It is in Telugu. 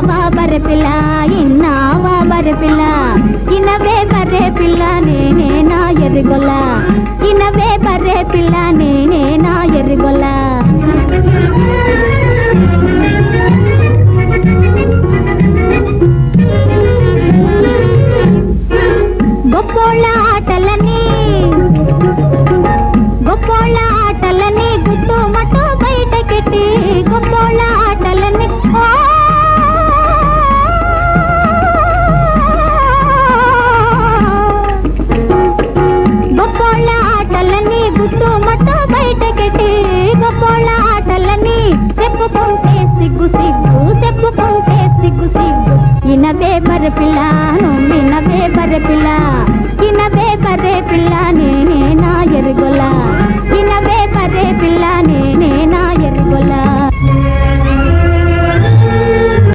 ఇన్నావా బర్రె పిల్ల ఇన్నావా బర్రె పిల్ల ఇనవే బర్రె పిల్ల నేనే నా ఎర్రిగొల్ల ఇనవే బర్రె పిల్ల నేనే నా ఎర్రిగొల్ల గొప్పోళ్ళ ఆటలని గుట్టు మట్టు బయటకెట్టి గొప్పోళ్ళ ఆటలని గొప్పోళ్ళ ఆటలని గుట్టు మట్టు బయటకెట్టి గొప్పోళ్ళ ఆటలని చెప్పుకుంటే సిగ్గు సిగ్గు చెప్పుకుంటే సిగ్గు సిగ్గు ఇనవే బర్రె పిల్ల